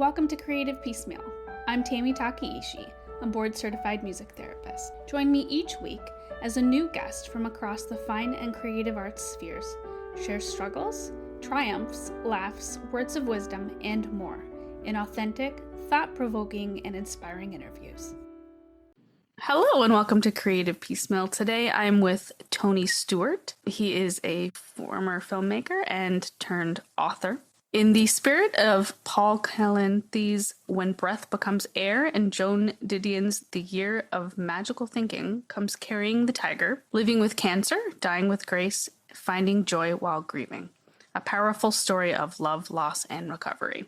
Welcome to Creative Piecemeal. I'm Tammy Takeishi, a board-certified music therapist. Join me each week as a new guest from across the fine and creative arts spheres shares struggles, triumphs, laughs, words of wisdom, and more in authentic, thought-provoking, and inspiring interviews. Hello and welcome to Creative Piecemeal. Today I'm with Tony Stewart. He is a former filmmaker and turned author. In the spirit of Paul Kalanthi's When Breath Becomes Air and Joan Didion's The Year of Magical Thinking comes Carrying the Tiger, Living with Cancer, Dying with Grace, Finding Joy While Grieving. A powerful story of love, loss, and recovery.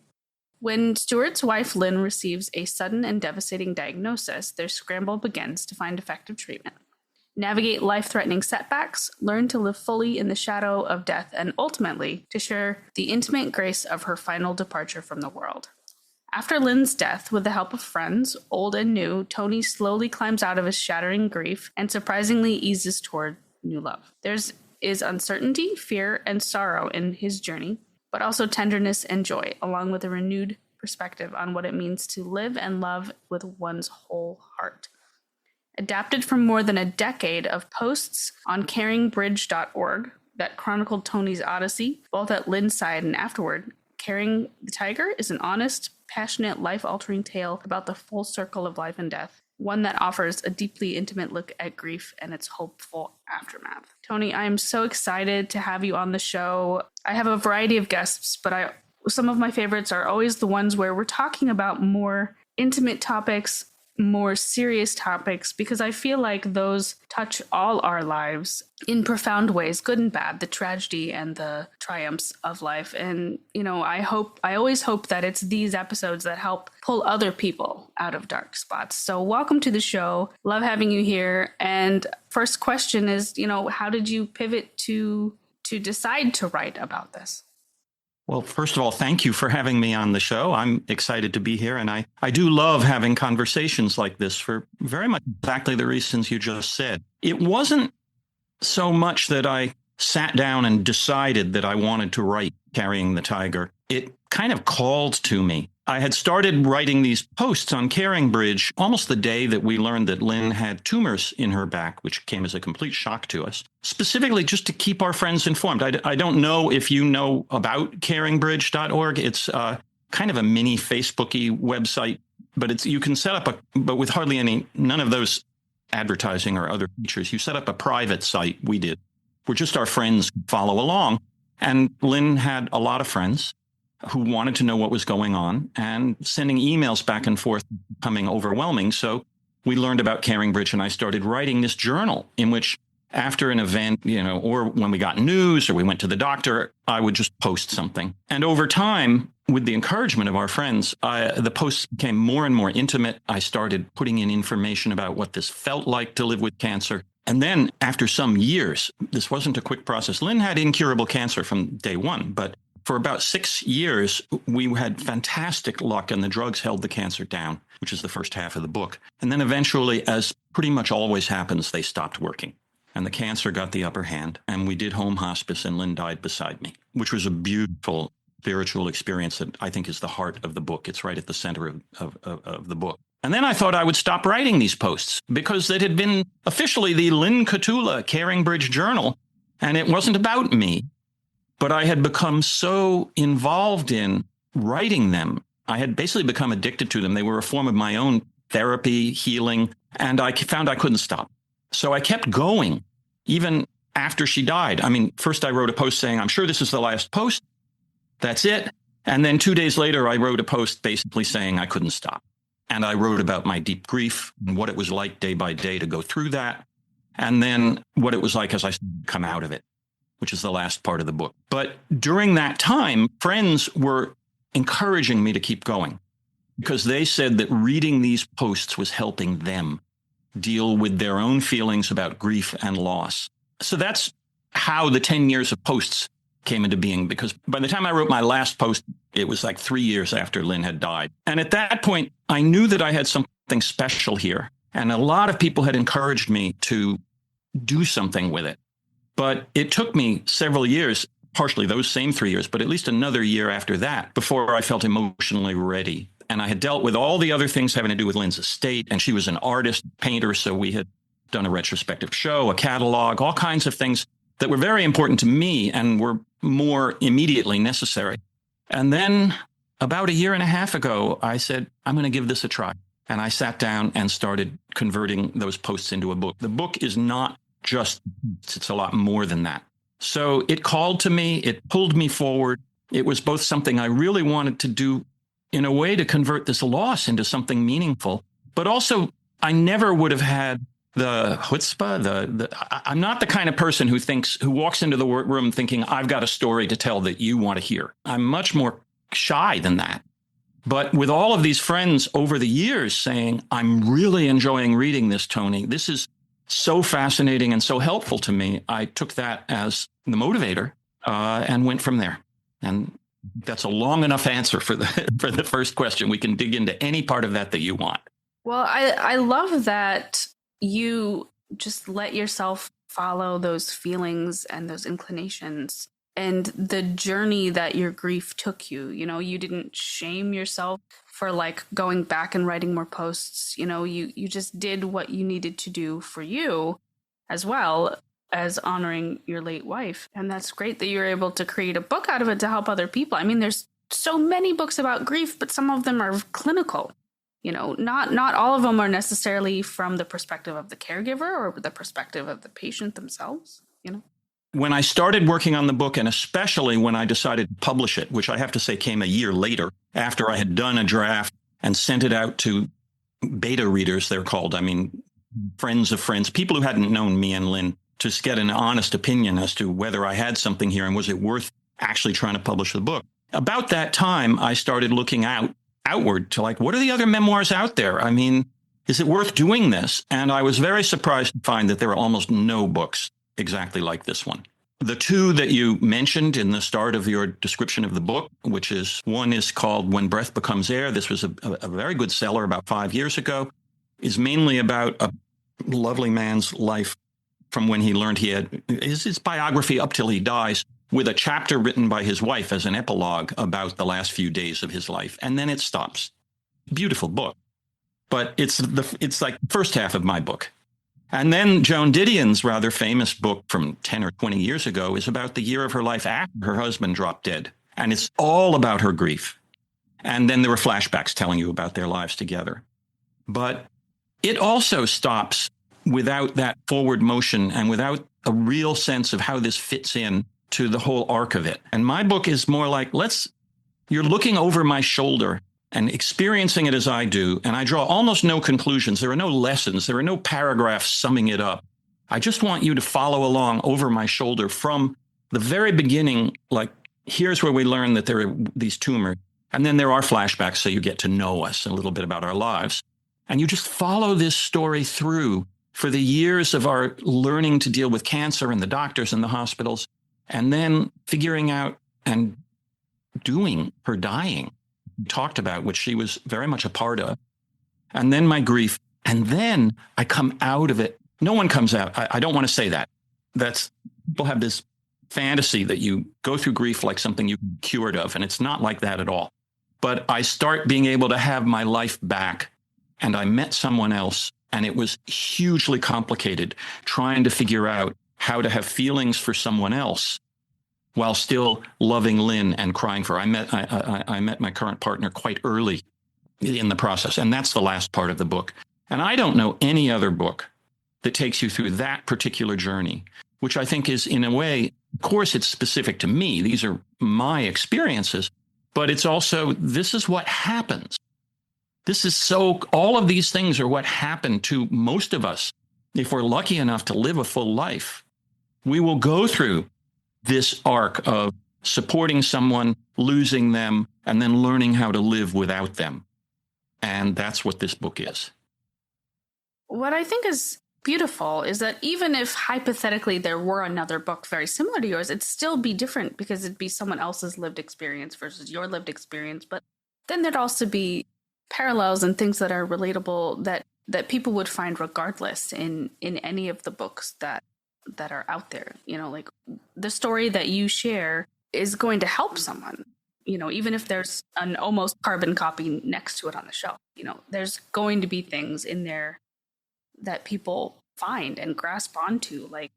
When Stewart's wife Lynn receives a sudden and devastating diagnosis, their scramble begins to find effective treatment. Navigate life-threatening setbacks, learn to live fully in the shadow of death, and ultimately to share the intimate grace of her final departure from the world. After Lynn's death, with the help of friends, old and new, Tony slowly climbs out of his shattering grief and surprisingly eases toward new love. There is uncertainty, fear, and sorrow in his journey, but also tenderness and joy, along with a renewed perspective on what it means to live and love with one's whole heart. Adapted from more than a decade of posts on caringbridge.org that chronicled Tony's odyssey, both at Lynn's side and afterward, Carrying the Tiger is an honest, passionate, life-altering tale about the full circle of life and death, one that offers a deeply intimate look at grief and its hopeful aftermath. Tony, I am so excited to have you on the show. I have a variety of guests, but some of my favorites are always the ones where we're talking about more intimate topics, more serious topics, because I feel like those touch all our lives in profound ways, good and bad, the tragedy and the triumphs of life. And, I always hope that it's these episodes that help pull other people out of dark spots. So welcome to the show. Love having you here. And first question is, how did you pivot to decide to write about this? Well, first of all, thank you for having me on the show. I'm excited to be here. And I do love having conversations like this for very much exactly the reasons you just said. It wasn't so much that I sat down and decided that I wanted to write Carrying the Tiger. It kind of called to me. I had started writing these posts on Caringbridge almost the day that we learned that Lynn had tumors in her back, which came as a complete shock to us, specifically just to keep our friends informed. I don't know if you know about caringbridge.org. It's kind of a mini Facebooky website, but you can set up but with hardly none of those advertising or other features. You set up a private site, we did, where just our friends follow along. And Lynn had a lot of friends who wanted to know what was going on, and sending emails back and forth becoming overwhelming. So we learned about Caringbridge, and I started writing this journal in which after an event, or when we got news or we went to the doctor, I would just post something. And over time, with the encouragement of our friends, the posts became more and more intimate. I started putting in information about what this felt like to live with cancer. And then after some years, this wasn't a quick process. Lynn had incurable cancer from day one, but for about 6 years, we had fantastic luck, and the drugs held the cancer down, which is the first half of the book. And then eventually, as pretty much always happens, they stopped working, and the cancer got the upper hand. And we did home hospice, and Lynn died beside me, which was a beautiful spiritual experience that I think is the heart of the book. It's right at the center of the book. And then I thought I would stop writing these posts because it had been officially the Lynn Catula Caringbridge Journal, and it wasn't about me. But I had become so involved in writing them. I had basically become addicted to them. They were a form of my own therapy, healing, and I found I couldn't stop. So I kept going, even after she died. First I wrote a post saying, I'm sure this is the last post. That's it. And then 2 days later, I wrote a post basically saying I couldn't stop. And I wrote about my deep grief and what it was like day by day to go through that. And then what it was like as I come out of it, which is the last part of the book. But during that time, friends were encouraging me to keep going because they said that reading these posts was helping them deal with their own feelings about grief and loss. So that's how the 10 years of posts came into being, because by the time I wrote my last post, it was like 3 years after Lynn had died. And at that point, I knew that I had something special here. And a lot of people had encouraged me to do something with it. But it took me several years partially those same 3 years, but at least another year after that before I felt emotionally ready. And I had dealt with all the other things having to do with Lynn's estate. And she was an artist, painter. So we had done a retrospective show, a catalog, all kinds of things that were very important to me and were more immediately necessary. And then about a year and a half ago, I said, I'm going to give this a try. And I sat down and started converting those posts into a book. The book is not just, it's a lot more than that. So it called to me, it pulled me forward. It was both something I really wanted to do in a way to convert this loss into something meaningful, but also I never would have had the chutzpah, I'm not the kind of person who walks into the room thinking, I've got a story to tell that you want to hear. I'm much more shy than that. But with all of these friends over the years saying, I'm really enjoying reading this, Tony, this is so fascinating and so helpful to me, I took that as the motivator and went from there. And that's a long enough answer for the first question. We can dig into any part of that you want. Well, I love that you just let yourself follow those feelings and those inclinations and the journey that your grief took you. You know, you didn't shame yourself for like going back and writing more posts. You know, you just did what you needed to do for you as well as honoring your late wife. And that's great that you're able to create a book out of it to help other people. I mean, there's so many books about grief, but some of them are clinical. You know, not all of them are necessarily from the perspective of the caregiver or the perspective of the patient themselves, you know. When I started working on the book, and especially when I decided to publish it, which I have to say came a year later, after I had done a draft and sent it out to beta readers, they're called. I mean, friends of friends, people who hadn't known me and Lynn, to get an honest opinion as to whether I had something here and was it worth actually trying to publish the book. About that time, I started looking outward to like, what are the other memoirs out there? I mean, is it worth doing this? And I was very surprised to find that there are almost no books exactly like this one. The two that you mentioned in the start of your description of the book, which is one is called When Breath Becomes Air. This was a very good seller about 5 years ago, is mainly about a lovely man's life from when he learned he had his biography up till he dies, with a chapter written by his wife as an epilogue about the last few days of his life. And then it stops. Beautiful book. But it's like the first half of my book. And then Joan Didion's rather famous book from 10 or 20 years ago is about the year of her life after her husband dropped dead. And it's all about her grief. And then there were flashbacks telling you about their lives together. But it also stops without that forward motion and without a real sense of how this fits in to the whole arc of it. And my book is more like, you're looking over my shoulder and experiencing it as I do. And I draw almost no conclusions. There are no lessons. There are no paragraphs summing it up. I just want you to follow along over my shoulder from the very beginning. Like, here's where we learn that there are these tumors. And then there are flashbacks. So you get to know us a little bit about our lives. And you just follow this story through for the years of our learning to deal with cancer and the doctors and the hospitals, and then figuring out and doing her dying, talked about, which she was very much a part of. And then my grief. And then I come out of it. No one comes out. I don't want to say that. People have this fantasy that you go through grief like something you're cured of. And it's not like that at all. But I start being able to have my life back. And I met someone else. And it was hugely complicated trying to figure out how to have feelings for someone else while still loving Lynn and crying for her. I met my current partner quite early in the process. And that's the last part of the book. And I don't know any other book that takes you through that particular journey, which I think is, in a way, of course, it's specific to me. These are my experiences, but it's also, this is what happens. All of these things are what happen to most of us. If we're lucky enough to live a full life, we will go through this arc of supporting someone, losing them, and then learning how to live without them. And that's what this book is. What I think is beautiful is that even if hypothetically there were another book very similar to yours, it'd still be different because it'd be someone else's lived experience versus your lived experience. But then there'd also be parallels and things that are relatable that people would find regardless in any of the books that that are out there. Like the story that you share is going to help someone, even if there's an almost carbon copy next to it on the shelf. There's going to be things in there that people find and grasp onto, like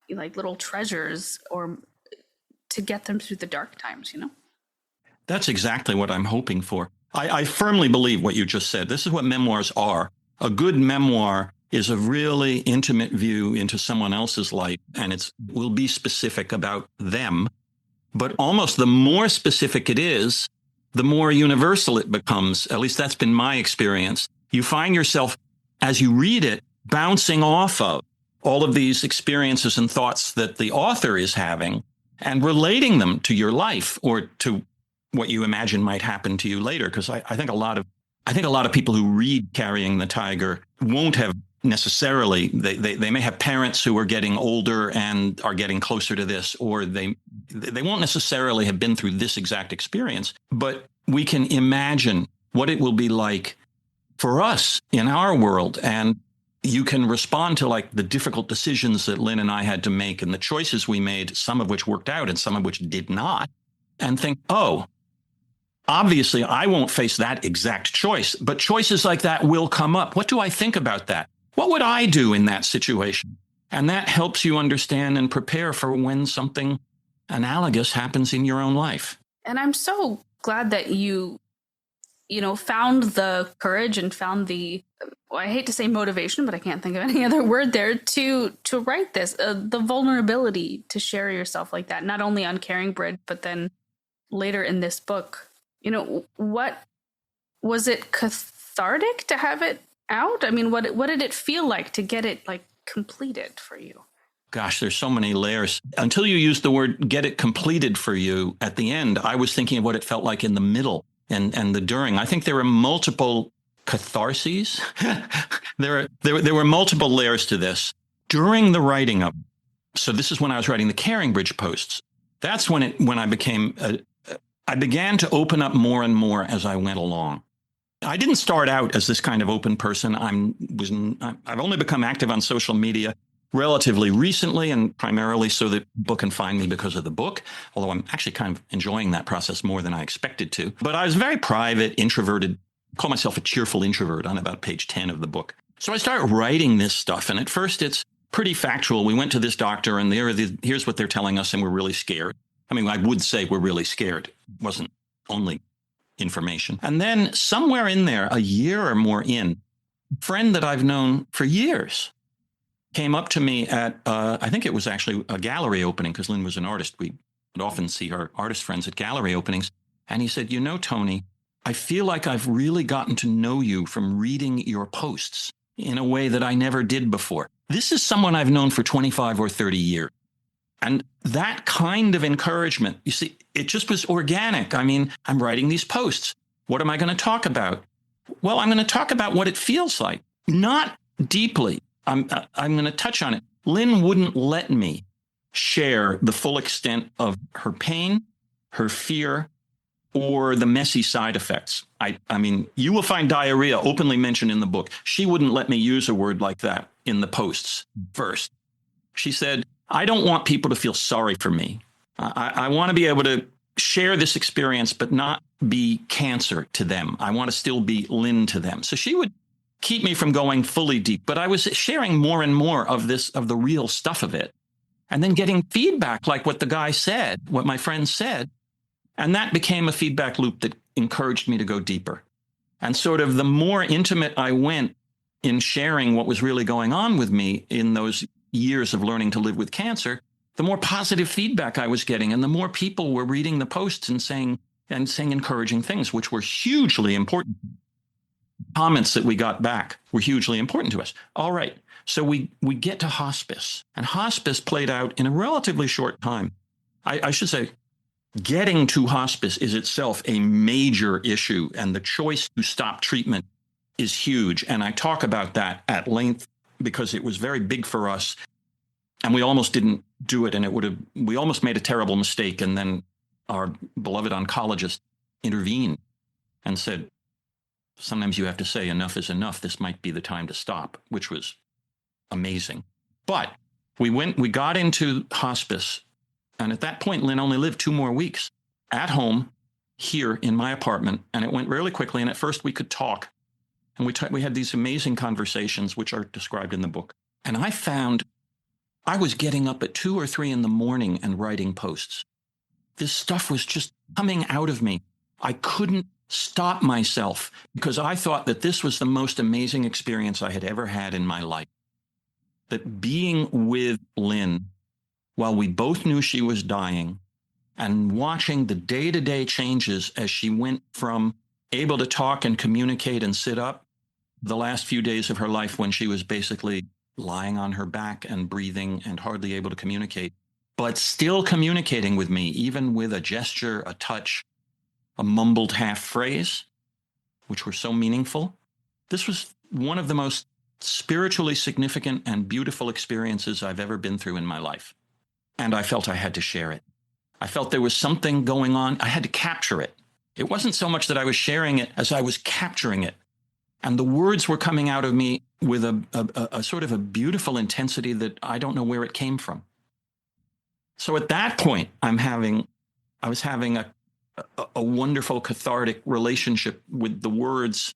little treasures, or to get them through the dark times. That's exactly what I'm hoping for. I firmly believe what you just said. This is what memoirs are. A good memoir is a really intimate view into someone else's life, and it will be specific about them. But almost the more specific it is, the more universal it becomes. At least that's been my experience. You find yourself, as you read it, bouncing off of all of these experiences and thoughts that the author is having and relating them to your life or to what you imagine might happen to you later. Because I think a lot of people who read Carrying the Tiger won't have necessarily, they may have parents who are getting older and are getting closer to this, or they won't necessarily have been through this exact experience, but we can imagine what it will be like for us in our world. And you can respond to like the difficult decisions that Lynn and I had to make and the choices we made, some of which worked out and some of which did not, and think, oh, obviously I won't face that exact choice, but choices like that will come up. What do I think about that? What would I do in that situation? And that helps you understand and prepare for when something analogous happens in your own life. And I'm so glad that you found the courage and found the, I hate to say motivation, but I can't think of any other word there, to write this, the vulnerability to share yourself like that, not only on Caring Bridge, but then later in this book. What was it cathartic to have it out? I mean, what did it feel like to get it like completed for you? Gosh, there's so many layers. Until you used the word "get it completed" for you at the end, I was thinking of what it felt like in the middle and the during. I think there were multiple catharses. there were multiple layers to this during the writing of. So this is when I was writing the Caring Bridge posts. That's when I began to open up more and more as I went along. I didn't start out as this kind of open person. I've only become active on social media relatively recently, and primarily so that people can find me because of the book, although I'm actually kind of enjoying that process more than I expected to. But I was very private, introverted, call myself a cheerful introvert on about page 10 of the book. So I started writing this stuff, and at first it's pretty factual. We went to this doctor, and here's what they're telling us, and we're really scared. I mean, I would say we're really scared. It wasn't only information. And then somewhere in there, a year or more in, a friend that I've known for years came up to me at, I think it was actually a gallery opening, because Lynn was an artist. We would often see our artist friends at gallery openings. And he said, Tony, I feel like I've really gotten to know you from reading your posts in a way that I never did before. This is someone I've known for 25 or 30 years. And that kind of encouragement, you see, it just was organic. I mean, I'm writing these posts. What am I going to talk about? Well, I'm going to talk about what it feels like, not deeply. I'm going to touch on it. Lynn wouldn't let me share the full extent of her pain, her fear, or the messy side effects. I mean, you will find diarrhea openly mentioned in the book. She wouldn't let me use a word like that in the posts first. She said, I don't want people to feel sorry for me. I want to be able to share this experience, but not be cancer to them. I want to still be Lynn to them. So she would keep me from going fully deep, but I was sharing more and more of the real stuff of it, and then getting feedback like what the guy said, what my friend said. And that became a feedback loop that encouraged me to go deeper. And sort of the more intimate I went in sharing what was really going on with me in those years of learning to live with cancer, the more positive feedback I was getting, and the more people were reading the posts and saying encouraging things, which were hugely important. Comments that we got back were hugely important to us. All right, so we get to hospice, and hospice played out in a relatively short time. I should say, getting to hospice is itself a major issue, and the choice to stop treatment is huge. And I talk about that at length because it was very big for us, and we almost didn't do it, and we almost made a terrible mistake. And then our beloved oncologist intervened and said, sometimes you have to say enough is enough. This might be the time to stop, which was amazing. But We got into hospice. And at that point, Lynn only lived 2 more weeks at home here in my apartment. And it went really quickly. And at first we could talk. And we had these amazing conversations, which are described in the book. And I found I was getting up at 2 or 3 in the morning and writing posts. This stuff was just coming out of me. I couldn't stop myself because I thought that this was the most amazing experience I had ever had in my life. That being with Lynn while we both knew she was dying and watching the day-to-day changes as she went from able to talk and communicate and sit up the last few days of her life when she was basically lying on her back and breathing and hardly able to communicate, but still communicating with me, even with a gesture, a touch, a mumbled half phrase, which were so meaningful. This was one of the most spiritually significant and beautiful experiences I've ever been through in my life. And I felt I had to share it. I felt there was something going on. I had to capture it. It wasn't so much that I was sharing it as I was capturing it. And the words were coming out of me with a sort of a beautiful intensity that I don't know where it came from. So at that point, I was having a wonderful cathartic relationship with the words,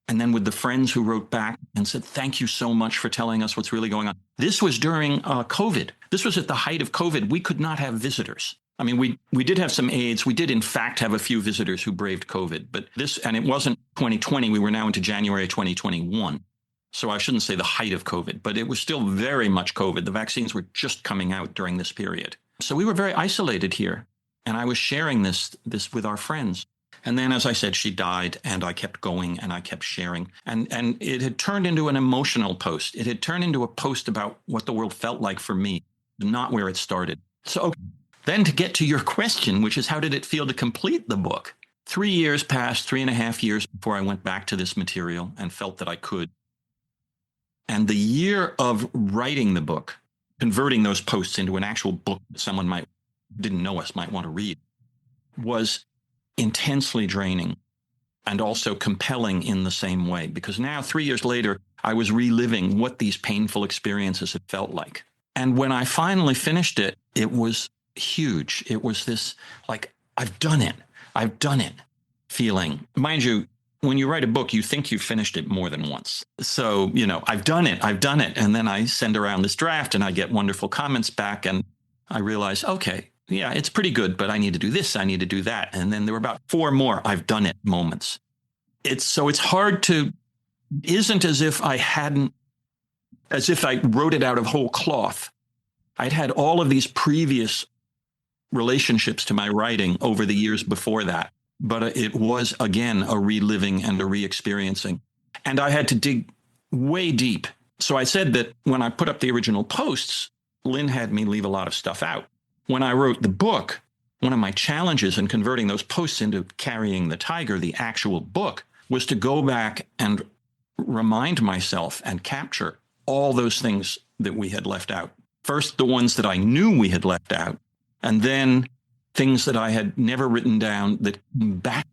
and then with the friends who wrote back and said, thank you so much for telling us what's really going on. This was during COVID. This was at the height of COVID. We could not have visitors. I mean, we did have some aides. We did, in fact, have a few visitors who braved COVID. But and it wasn't 2020. We were now into January 2021. So I shouldn't say the height of COVID, but it was still very much COVID. The vaccines were just coming out during this period. So we were very isolated here. And I was sharing this with our friends. And then, as I said, she died, and I kept going and I kept sharing. And it had turned into an emotional post. It had turned into a post about what the world felt like for me, not where it started. So then to get to your question, which is how did it feel to complete the book? 3 years passed, 3.5 years before I went back to this material and felt that I could. And the year of writing the book, converting those posts into an actual book that someone didn't know us might want to read, was intensely draining and also compelling in the same way. Because now, 3 years later, I was reliving what these painful experiences had felt like. And when I finally finished it, it was huge. It was this, like, I've done it feeling. Mind you, when you write a book, you think you've finished it more than once. So, I've done it. And then I send around this draft and I get wonderful comments back. And I realize, okay, yeah, it's pretty good, but I need to do this. I need to do that. And then there were about 4 more I've done it moments. It's hard to, isn't as if I wrote it out of whole cloth. I'd had all of these previous relationships to my writing over the years before that. But it was, again, a reliving and a re-experiencing. And I had to dig way deep. So I said that when I put up the original posts, Lynn had me leave a lot of stuff out. When I wrote the book, one of my challenges in converting those posts into Carrying the Tiger, the actual book, was to go back and remind myself and capture all those things that we had left out. First, the ones that I knew we had left out, and then things that I had never written down that came back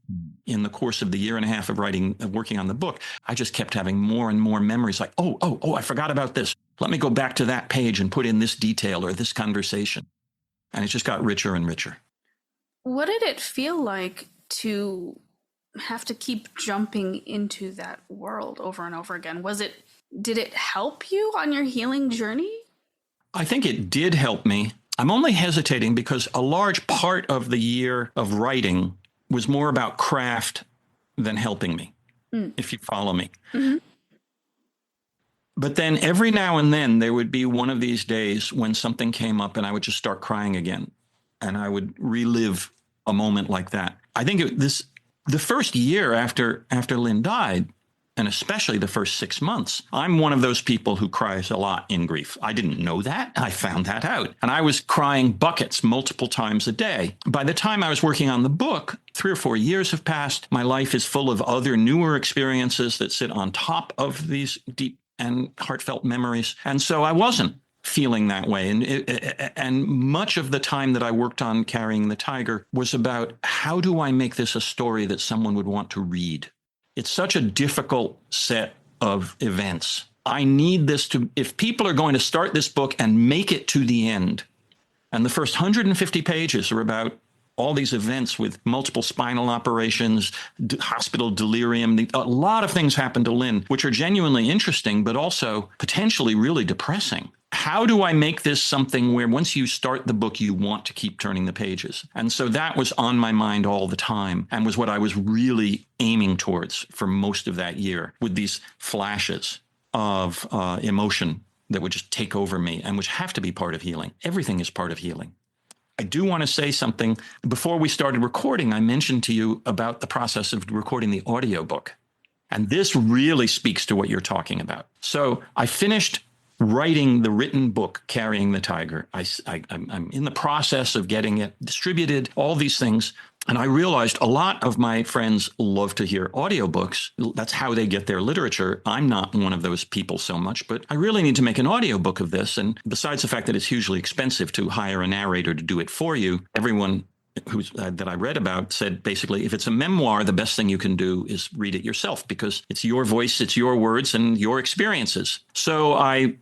in the course of the 1.5 years of working on the book. I just kept having more and more memories like, oh, I forgot about this. Let me go back to that page and put in this detail or this conversation. And it just got richer and richer. What did it feel like to have to keep jumping into that world over and over again? Did it help you on your healing journey? I think it did help me. I'm only hesitating because a large part of the year of writing was more about craft than helping me, if you follow me. Mm-hmm. But then every now and then there would be one of these days when something came up and I would just start crying again. And I would relive a moment like that. I think the first year after Lynn died, and especially the first 6 months, I'm one of those people who cries a lot in grief. I didn't know that. I found that out. And I was crying buckets multiple times a day. By the time I was working on the book, 3 or 4 years have passed. My life is full of other newer experiences that sit on top of these deep and heartfelt memories. And so I wasn't feeling that way. And much of the time that I worked on Carrying the Tiger was about how do I make this a story that someone would want to read? It's such a difficult set of events I need this to, if people are going to start this book and make it to the end, and the first 150 pages are about all these events with multiple spinal operations, hospital delirium. A lot of things happen to Lynn, which are genuinely interesting, but also potentially really depressing. How do I make this something where once you start the book, you want to keep turning the pages? And so that was on my mind all the time and was what I was really aiming towards for most of that year, with these flashes of emotion that would just take over me and which have to be part of healing. Everything is part of healing. I do want to say something. Before we started recording, I mentioned to you about the process of recording the audiobook. And this really speaks to what you're talking about. So I finished writing the written book, Carrying the Tiger. I'm in the process of getting it distributed, all these things. And I realized a lot of my friends love to hear audiobooks. That's how they get their literature. I'm not one of those people so much, but I really need to make an audiobook of this. And besides the fact that it's hugely expensive to hire a narrator to do it for you, everyone that I read about said basically, if it's a memoir, the best thing you can do is read it yourself because it's your voice, it's your words and your experiences. So I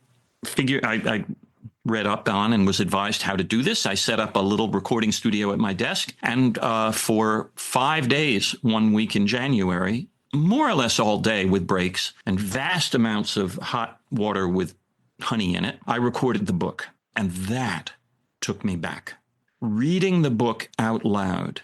read up on and was advised how to do this. I set up a little recording studio at my desk. And for 5 days, 1 week in January, more or less all day with breaks and vast amounts of hot water with honey in it, I recorded the book. And that took me back. Reading the book out loud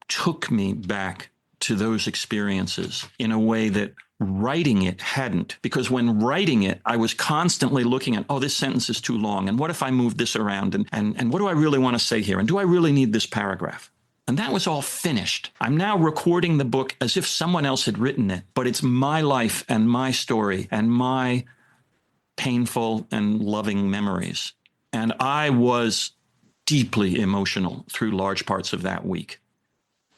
took me back to those experiences in a way that writing it hadn't, because when writing it, I was constantly looking at, oh, this sentence is too long. And what if I move this around? And what do I really want to say here? And do I really need this paragraph? And that was all finished. I'm now recording the book as if someone else had written it, but it's my life and my story and my painful and loving memories. And I was deeply emotional through large parts of that week.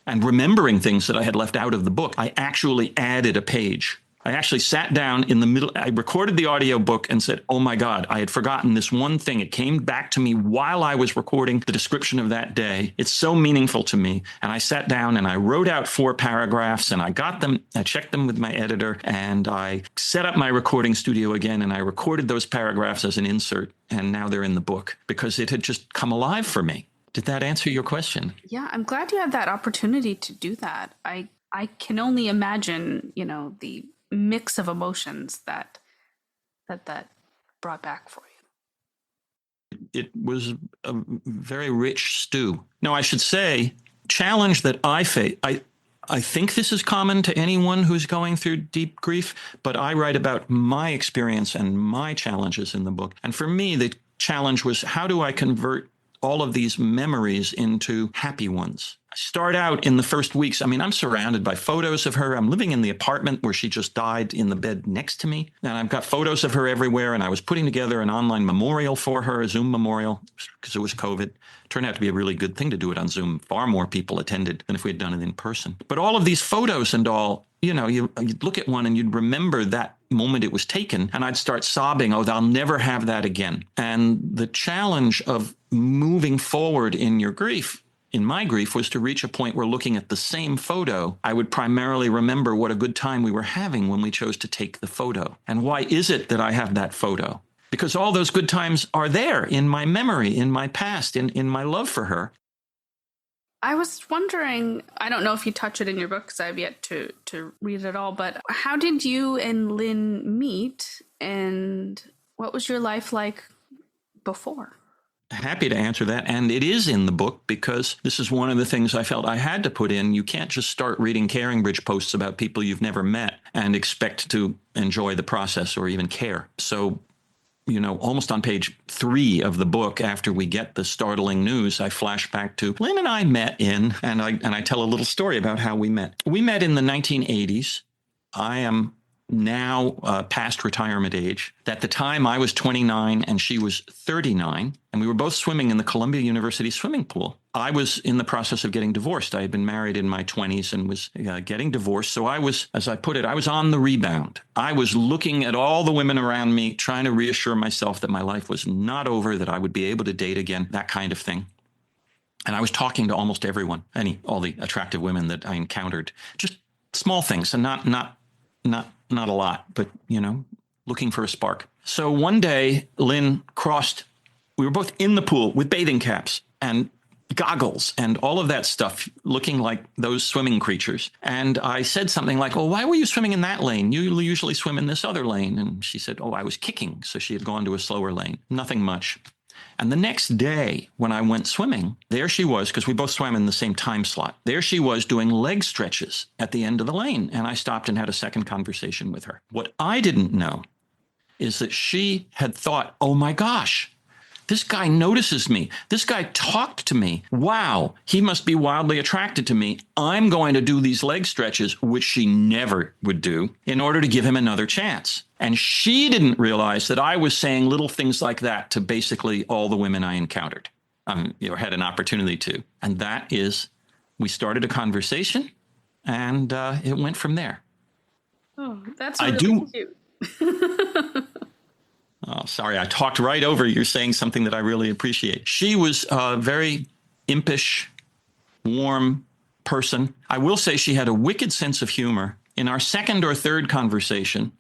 And remembering things that I had left out of the book, I actually added a page. I actually sat down in the middle. I recorded the audiobook and said, oh my God, I had forgotten this one thing. It came back to me while I was recording the description of that day. It's so meaningful to me. And I sat down and I wrote out 4 paragraphs and I got them. I checked them with my editor and I set up my recording studio again. And I recorded those paragraphs as an insert. And now they're in the book because it had just come alive for me. Did that answer your question? Yeah, I'm glad you had that opportunity to do that. I can only imagine, the mix of emotions that brought back for you. It was a very rich stew. Now, I should say, challenge that I face, I think this is common to anyone who's going through deep grief, but I write about my experience and my challenges in the book. And for me, the challenge was, how do I convert all of these memories into happy ones? I start out in the first weeks. I mean, I'm surrounded by photos of her. I'm living in the apartment where she just died in the bed next to me. And I've got photos of her everywhere. And I was putting together an online memorial for her, a Zoom memorial, because it was COVID. It turned out to be a really good thing to do it on Zoom. Far more people attended than if we had done it in person. But all of these photos and all, you'd look at one and you'd remember that moment it was taken. And I'd start sobbing, oh, I'll never have that again. And the challenge of moving forward in your grief, in my grief, was to reach a point where looking at the same photo, I would primarily remember what a good time we were having when we chose to take the photo. And why is it that I have that photo? Because all those good times are there in my memory, in my past, in my love for her. I was wondering, I don't know if you touch it in your book because I've yet to read it all, but how did you and Lynn meet and what was your life like before? Happy to answer that. And it is in the book because this is one of the things I felt I had to put in. You can't just start reading Caring Bridge posts about people you've never met and expect to enjoy the process or even care. So, almost on page 3 of the book, after we get the startling news, I flash back to Lynn and I met and I tell a little story about how we met. We met in the 1980s. I am now past retirement age. At the time, I was 29 and she was 39, and we were both swimming in the Columbia University swimming pool. I was in the process of getting divorced. I had been married in my 20s and was getting divorced. So I was, as I put it, I was on the rebound. I was looking at all the women around me, trying to reassure myself that my life was not over, that I would be able to date again, that kind of thing. And I was talking to almost everyone, all the attractive women that I encountered, just small things and not not a lot, but, looking for a spark. So one day, Lynn crossed, we were both in the pool with bathing caps and goggles and all of that stuff, looking like those swimming creatures. And I said something like, "Well, why were you swimming in that lane? You usually swim in this other lane." And she said, "Oh, I was kicking." So she had gone to a slower lane. Nothing much. And the next day when I went swimming, there she was, because we both swam in the same time slot. There she was doing leg stretches at the end of the lane. And I stopped and had a second conversation with her. What I didn't know is that she had thought, "Oh my gosh, this guy notices me. This guy talked to me. Wow, he must be wildly attracted to me. I'm going to do these leg stretches," which she never would do, in order to give him another chance. And she didn't realize that I was saying little things like that to basically all the women I encountered, had an opportunity to. And that is, we started a conversation, and it went from there. Oh, that's really cute. Oh, sorry, I talked right over you saying something that I really appreciate. She was a very impish, warm person. I will say she had a wicked sense of humor. In our second or third conversation,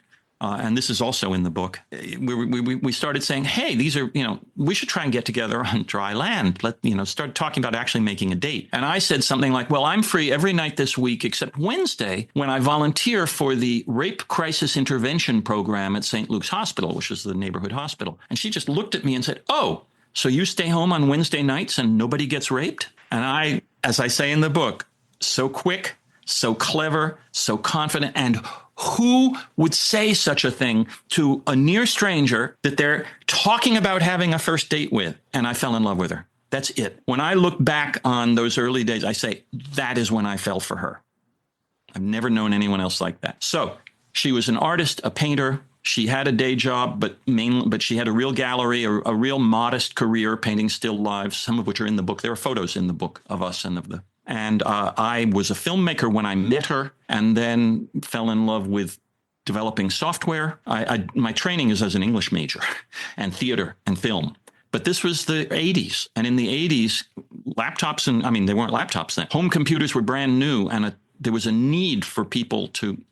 and this is also in the book, we started saying, "Hey, these are, we should try and get together on dry land. Start talking about actually making a date." And I said something like, "Well, I'm free every night this week except Wednesday, when I volunteer for the Rape Crisis Intervention Program at St. Luke's Hospital," which is the neighborhood hospital. And she just looked at me and said, "Oh, so you stay home on Wednesday nights and nobody gets raped?" And I, as I say in the book, so quick, so clever, so confident, and who would say such a thing to a near stranger that they're talking about having a first date with? And I fell in love with her. That's it. When I look back on those early days, I say, that is when I fell for her. I've never known anyone else like that. So she was an artist, a painter. She had a day job, but she had a real gallery, a real modest career painting still lives, some of which are in the book. There are photos in the book of us and of the. And I was a filmmaker when I met her, and then fell in love with developing software. My training is as an English major and theater and film. But this was the 80s. And in the 80s, laptops, they weren't laptops then. Home computers were brand new, and there was a need for people to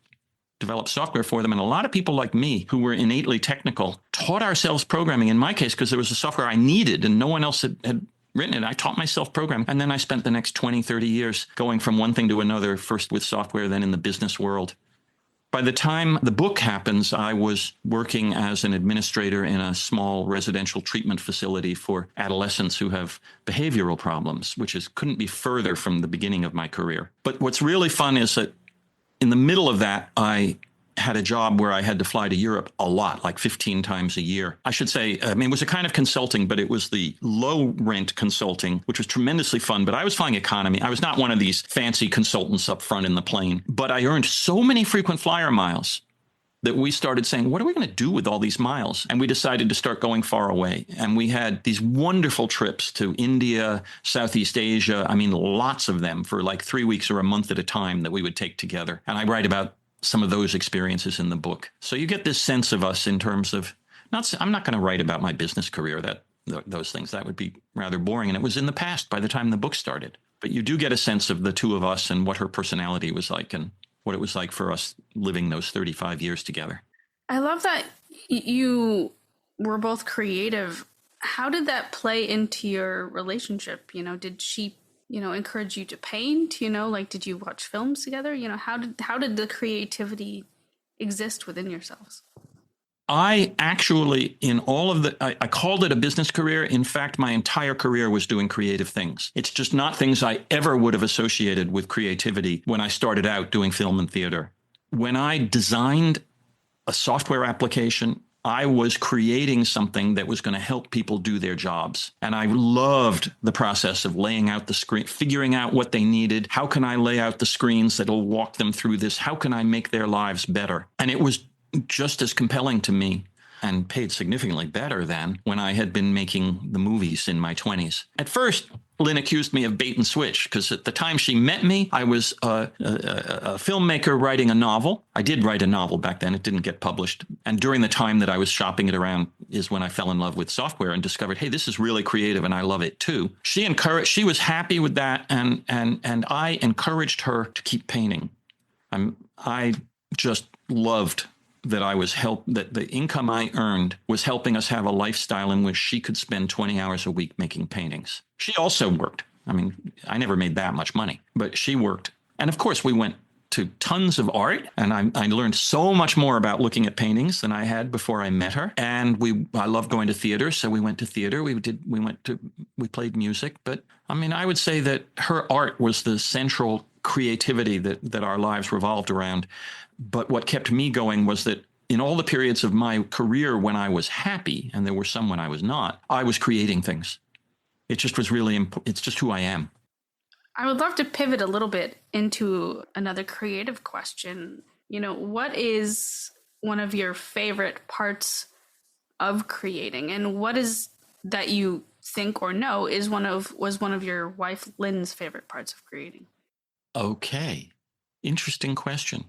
develop software for them. And a lot of people like me, who were innately technical, taught ourselves programming, in my case, because there was a software I needed and no one else had written it. I taught myself programming. And then I spent the next 20, 30 years going from one thing to another, first with software, then in the business world. By the time the book happens, I was working as an administrator in a small residential treatment facility for adolescents who have behavioral problems, which couldn't be further from the beginning of my career. But what's really fun is that in the middle of that, I had a job where I had to fly to Europe a lot, like 15 times a year. I should say, it was a kind of consulting, but it was the low rent consulting, which was tremendously fun. But I was flying economy. I was not one of these fancy consultants up front in the plane, but I earned so many frequent flyer miles that we started saying, what are we going to do with all these miles? And we decided to start going far away. And we had these wonderful trips to India, Southeast Asia. Lots of them for like 3 weeks or a month at a time that we would take together. And I write about some of those experiences in the book. So you get this sense of us in terms of, I'm not going to write about my business career, those things. That would be rather boring. And it was in the past by the time the book started. But you do get a sense of the two of us and what her personality was like and what it was like for us living those 35 years together. I love that you were both creative. How did that play into your relationship? Did she encourage you to paint? Did you watch films together? How did the creativity exist within yourselves? I actually, in all of I called it a business career. In fact, my entire career was doing creative things. It's just not things I ever would have associated with creativity when I started out doing film and theater. When I designed a software application, I was creating something that was going to help people do their jobs. And I loved the process of laying out the screen, figuring out what they needed. How can I lay out the screens that'll walk them through this? How can I make their lives better? And it was just as compelling to me and paid significantly better than when I had been making the movies in my 20s. At first, Lynn accused me of bait and switch because at the time she met me, I was a filmmaker writing a novel. I did write a novel back then. It didn't get published. And during the time that I was shopping it around is when I fell in love with software and discovered, hey, this is really creative and I love it too. She was happy with that. And I encouraged her to keep painting. I just loved that that the income I earned was helping us have a lifestyle in which she could spend 20 hours a week making paintings. She also worked. I mean, I never made that much money, but she worked. And of course, we went to tons of art, and I learned so much more about looking at paintings than I had before I met her. And I love going to theater, so we went to theater. We played music. But I mean, I would say that her art was the central creativity that our lives revolved around. But what kept me going was that in all the periods of my career when I was happy, and there were some when I was not, I was creating things. It just was really important. It's just who I am. I would love to pivot a little bit into another creative question. What is one of your favorite parts of creating, and what is that you think or know was one of your wife Lynn's favorite parts of creating? Okay. Interesting question.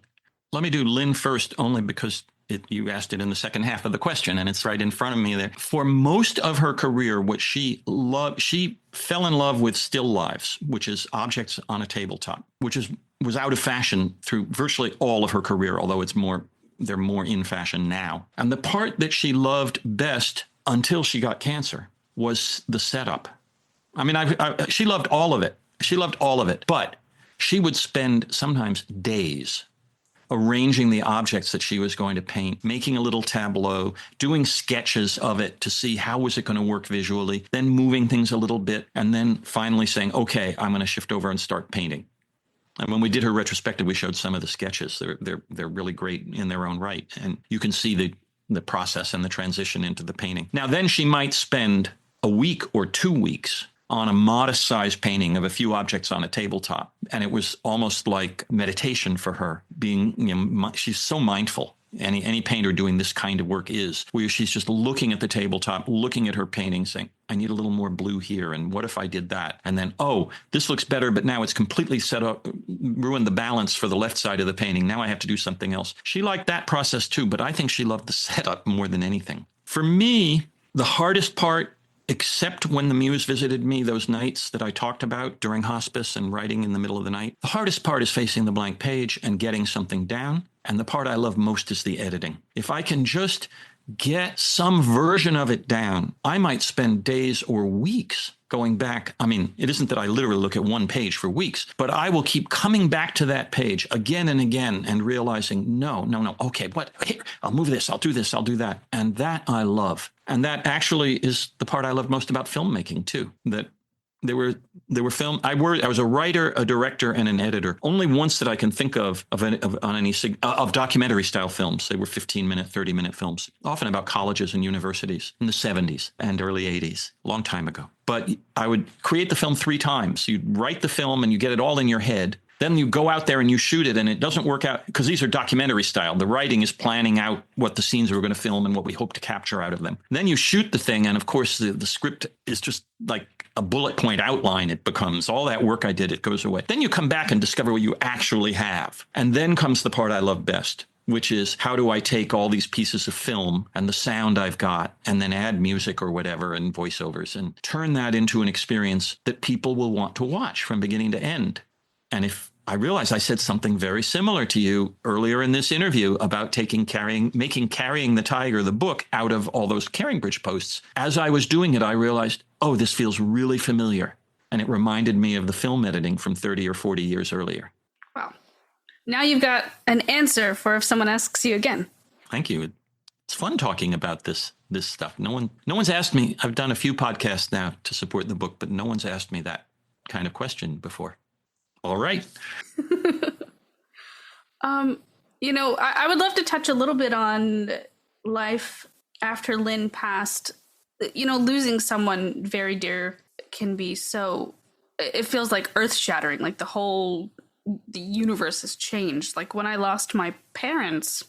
Let me do Lynn first, only because you asked it in the second half of the question, and it's right in front of me there. For most of her career, what she loved, she fell in love with still lives, which is objects on a tabletop, which was out of fashion through virtually all of her career, although they're more in fashion now. And the part that she loved best until she got cancer was the setup. I mean, she loved all of it. She loved all of it, but she would spend sometimes days arranging the objects that she was going to paint, making a little tableau, doing sketches of it to see how was it going to work visually, then moving things a little bit, and then finally saying, okay, I'm going to shift over and start painting. And when we did her retrospective, we showed some of the sketches. They're really great in their own right. And you can see the process and the transition into the painting. Now, then she might spend a week or 2 weeks on a modest-sized painting of a few objects on a tabletop. And it was almost like meditation for her, she's so mindful. Any painter doing this kind of work is, where she's just looking at the tabletop, looking at her painting, saying, I need a little more blue here, and what if I did that? And then, oh, this looks better, but now it's completely set up, ruined the balance for the left side of the painting. Now I have to do something else. She liked that process too, but I think she loved the setup more than anything. For me, the hardest part, except when the muse visited me those nights that I talked about during hospice and writing in the middle of the night, the hardest part is facing the blank page and getting something down. And the part I love most is the editing. If I can just get some version of it down, I might spend days or weeks going back. I mean, it isn't that I literally look at one page for weeks, but I will keep coming back to that page again and again and realizing, no. Okay, what? Here, I'll move this. I'll do this. I'll do that. And that I love. And that actually is the part I love most about filmmaking too, that there were I was a writer, a director, and an editor. Only once that I can think of documentary style films. They were 15-minute, 30-minute films, often about colleges and universities in the 70s and early 80s, a long time ago. But I would create the film 3 times. You'd write the film and you get it all in your head. Then you go out there and you shoot it, and it doesn't work out because these are documentary style. The writing is planning out what the scenes we're going to film and what we hope to capture out of them. Then you shoot the thing, and of course the script is just like a bullet point outline. It becomes all that work I did, it goes away. Then you come back and discover what you actually have. And then comes the part I love best, which is how do I take all these pieces of film and the sound I've got and then add music or whatever and voiceovers and turn that into an experience that people will want to watch from beginning to end. And if I realize I said something very similar to you earlier in this interview about making Carrying the Tiger, the book, out of all those Caring Bridge posts. As I was doing it, I realized, oh, this feels really familiar. And it reminded me of the film editing from 30 or 40 years earlier. Wow. Now you've got an answer for if someone asks you again. Thank you. It's fun talking about this stuff. No one's asked me. I've done a few podcasts now to support the book, but no one's asked me that kind of question before. All right. I would love to touch a little bit on life after Lynn passed. Losing someone very dear can be it feels like earth shattering, like the universe has changed. Like when I lost my parents,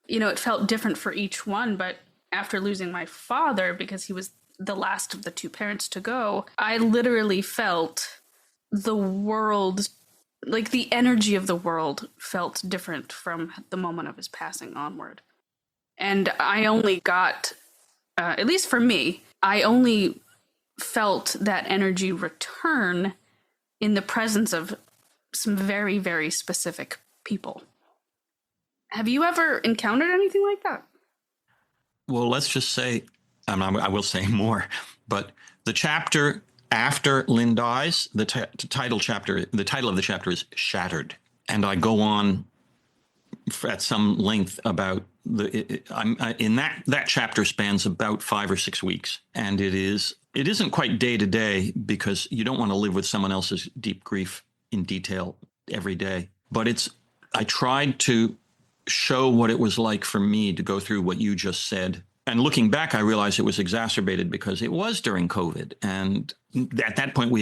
it felt different for each one. But after losing my father, because he was the last of the 2 parents to go, I literally felt the world, like the energy of the world felt different from the moment of his passing onward. And I only got, at least for me, I only felt that energy return in the presence of some very, very specific people. Have you ever encountered anything like that? Well, let's just say, I will say more, but the chapter after Lynn dies, the title of the chapter is Shattered. And I go on at some length about in that chapter spans about 5 or 6 weeks. And it isn't quite day to day, because you don't want to live with someone else's deep grief in detail every day. But I tried to show what it was like for me to go through what you just said. And looking back, I realized it was exacerbated because it was during COVID. And at that point,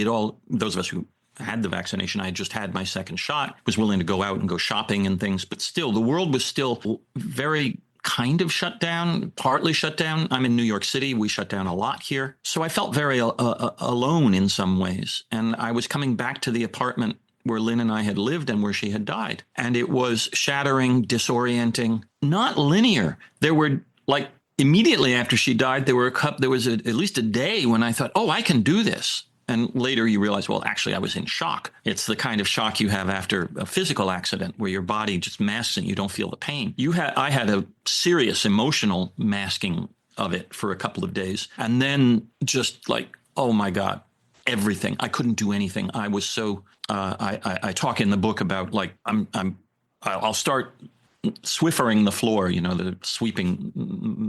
those of us who had the vaccination, I had just had my second shot, was willing to go out and go shopping and things. But still, the world was still very kind of shut down, partly shut down. I'm in New York City. We shut down a lot here. So I felt very alone in some ways. And I was coming back to the apartment where Lynn and I had lived and where she had died. And it was shattering, disorienting, not linear. There were immediately after she died, there was at least a day when I thought, oh, I can do this. And later you realize, well, actually, I was in shock. It's the kind of shock you have after a physical accident where your body just masks it. You don't feel the pain. I had a serious emotional masking of it for a couple of days. And then just oh my God, everything. I couldn't do anything. I was so, I talk in the book about I'll start Swiffering the floor, the sweeping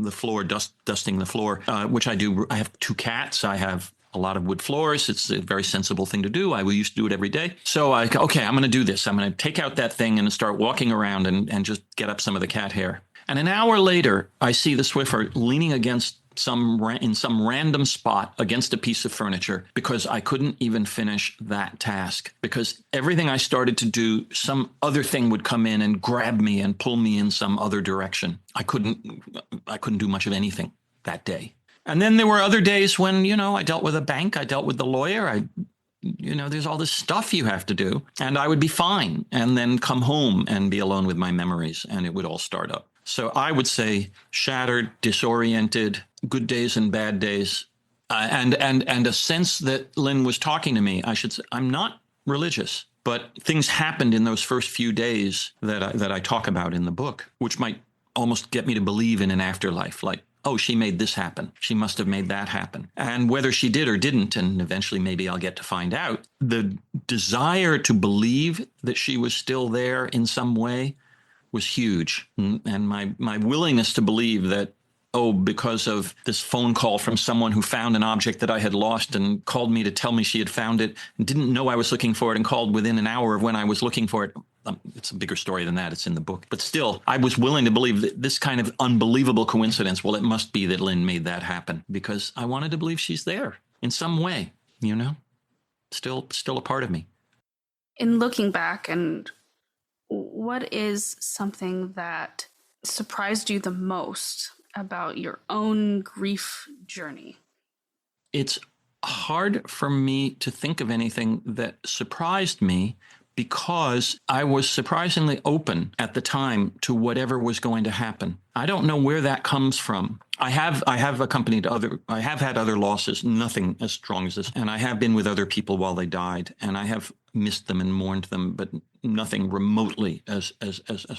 the floor, dusting the floor, which I do. I have 2 cats. I have a lot of wood floors. It's a very sensible thing to do. I used to do it every day. So I'm going to do this. I'm going to take out that thing and start walking around and just get up some of the cat hair. And an hour later, I see the Swiffer leaning against in some random spot against a piece of furniture, because I couldn't even finish that task, because everything I started to do, some other thing would come in and grab me and pull me in some other direction. I couldn't do much of anything that day. And then there were other days when, I dealt with a bank, I dealt with the lawyer, there's all this stuff you have to do, and I would be fine and then come home and be alone with my memories, and it would all start up. So I would say shattered, disoriented, good days and bad days, and a sense that Lynn was talking to me. I should say, I'm not religious, but things happened in those first few days that I talk about in the book, which might almost get me to believe in an afterlife, like, oh, she made this happen. She must have made that happen. And whether she did or didn't, and eventually maybe I'll get to find out, the desire to believe that she was still there in some way was huge. And my willingness to believe that, because of this phone call from someone who found an object that I had lost and called me to tell me she had found it and didn't know I was looking for it and called within an hour of when I was looking for it. It's a bigger story than that. It's in the book. But still, I was willing to believe that this kind of unbelievable coincidence, well, it must be that Lynn made that happen, because I wanted to believe she's there in some way, still a part of me. In looking back, and what is something that surprised you the most about your own grief journey? It's hard for me to think of anything that surprised me, because I was surprisingly open at the time to whatever was going to happen. I don't know where that comes from. I have had other losses, nothing as strong as this. And I have been with other people while they died, and I have missed them and mourned them, but nothing remotely as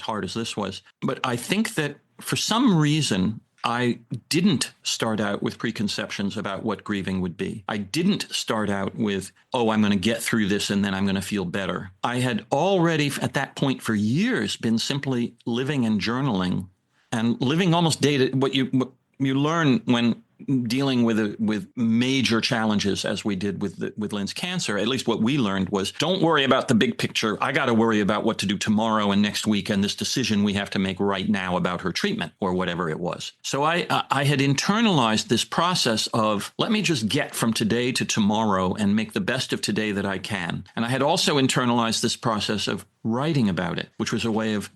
hard as this was. But I think that for some reason, I didn't start out with preconceptions about what grieving would be. I didn't start out with, I'm going to get through this and then I'm going to feel better. I had already at that point for years been simply living and journaling, and living almost what you learn when dealing with major challenges, as we did with Lynn's cancer. At least what we learned was, don't worry about the big picture. I got to worry about what to do tomorrow and next week, and this decision we have to make right now about her treatment or whatever it was. So I had internalized this process of, let me just get from today to tomorrow and make the best of today that I can. And I had also internalized this process of writing about it, which was a way of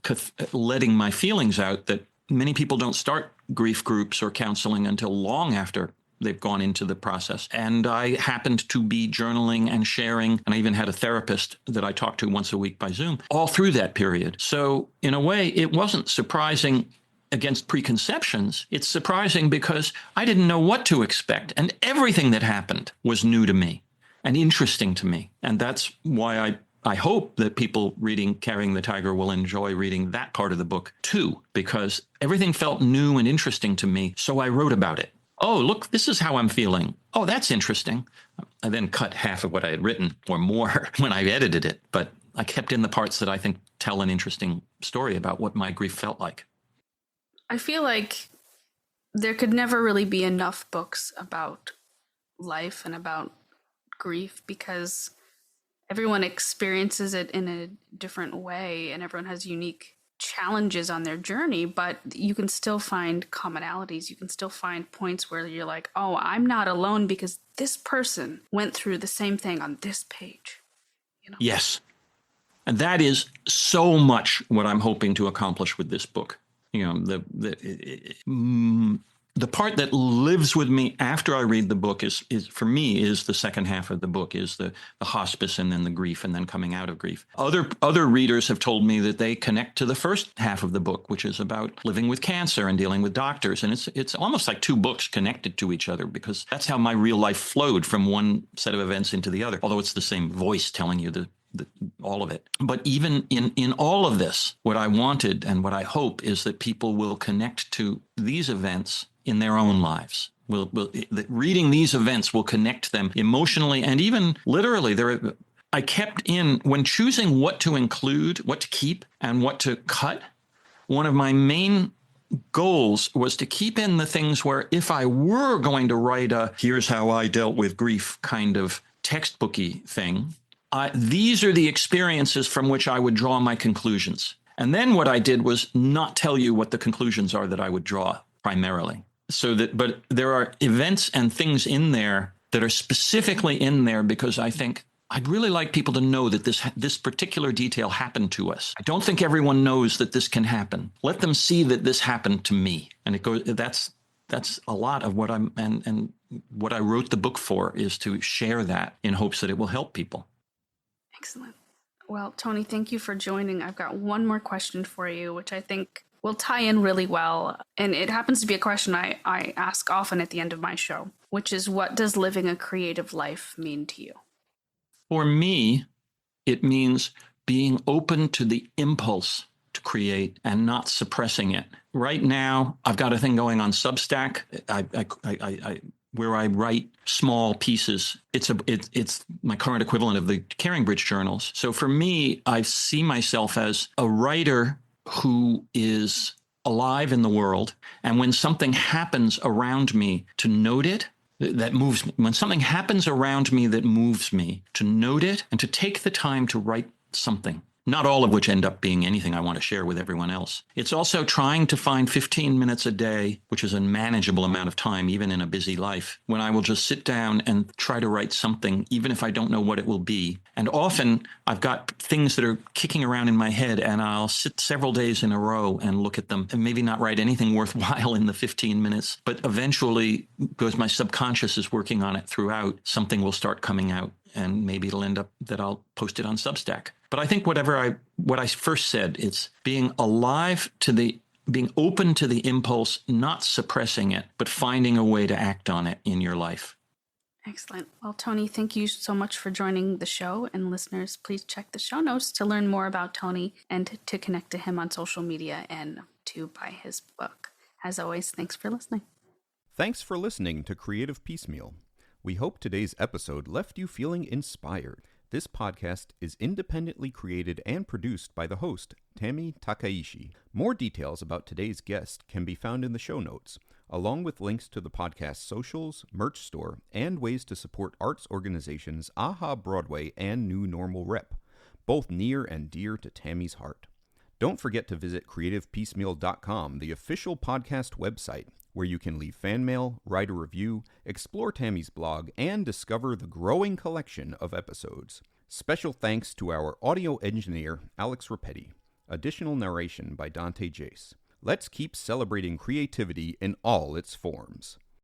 letting my feelings out that many people don't start grief groups or counseling until long after they've gone into the process. And I happened to be journaling and sharing, and I even had a therapist that I talked to once a week by Zoom, all through that period. So in a way, it wasn't surprising against preconceptions. It's surprising because I didn't know what to expect, and everything that happened was new to me and interesting to me. And that's why I I hope that people reading Carrying the Tiger will enjoy reading that part of the book too, because everything felt new and interesting to me. So I wrote about it. Oh, look, this is how I'm feeling. Oh, that's interesting. I then cut half of what I had written or more when I edited it, but I kept in the parts that I think tell an interesting story about what my grief felt like. I feel like there could never really be enough books about life and about grief, because everyone experiences it in a different way and everyone has unique challenges on their journey, but you can still find commonalities. You can still find points where you're like, oh, I'm not alone because this person went through the same thing on this page. Yes. And that is so much what I'm hoping to accomplish with this book. The part that lives with me after I read the book is for me is the second half of the book, is the hospice and then the grief and then coming out of grief. Other readers have told me that they connect to the first half of the book, which is about living with cancer and dealing with doctors. And it's almost like two books connected to each other, because that's how my real life flowed from one set of events into the other, although it's the same voice telling you all of it. But even in all of this, what I wanted and what I hope is that people will connect to these events in their own lives. That reading these events will connect them emotionally and even literally. I kept in, when choosing what to include, what to keep, and what to cut, one of my main goals was to keep in the things where if I were going to write a here's how I dealt with grief kind of textbooky thing, these are the experiences from which I would draw my conclusions. And then what I did was not tell you what the conclusions are that I would draw primarily. But there are events and things in there that are specifically in there because I think I'd really like people to know that this particular detail happened to us. I don't think everyone knows that this can happen. Let them see that this happened to me. And it goes, that's a lot of what and what I wrote the book for, is to share that in hopes that it will help people. Excellent. Well, Tony, thank you for joining. I've got one more question for you, which I think will tie in really well. And it happens to be a question I ask often at the end of my show, which is, what does living a creative life mean to you? For me, it means being open to the impulse to create and not suppressing it. Right now, I've got a thing going on Substack. Where I write small pieces. It's my current equivalent of the Caringbridge journals. So for me, I see myself as a writer who is alive in the world. And when something happens around me, to note it, that moves me. When something happens around me that moves me, to note it and to take the time to write something. Not all of which end up being anything I want to share with everyone else. It's also trying to find 15 minutes a day, which is a manageable amount of time, even in a busy life, when I will just sit down and try to write something, even if I don't know what it will be. And often I've got things that are kicking around in my head, and I'll sit several days in a row and look at them and maybe not write anything worthwhile in the 15 minutes. But eventually, because my subconscious is working on it throughout, something will start coming out. And maybe it'll end up that I'll post it on Substack. But I think what I first said, it's being alive to being open to the impulse, not suppressing it, but finding a way to act on it in your life. Excellent. Well, Tony, thank you so much for joining the show. And listeners, please check the show notes to learn more about Tony and to connect to him on social media and to buy his book. As always, thanks for listening. Thanks for listening to Creative Piecemeal. We hope today's episode left you feeling inspired. This podcast is independently created and produced by the host, Tami Takaishi. More details about today's guest can be found in the show notes, along with links to the podcast's socials, merch store, and ways to support arts organizations AHA Broadway and New Normal Rep, both near and dear to Tami's heart. Don't forget to visit creativepiecemeal.com, the official podcast website, where you can leave fan mail, write a review, explore Tami's blog, and discover the growing collection of episodes. Special thanks to our audio engineer, Alex Rapetti. Additional narration by Dante Jace. Let's keep celebrating creativity in all its forms.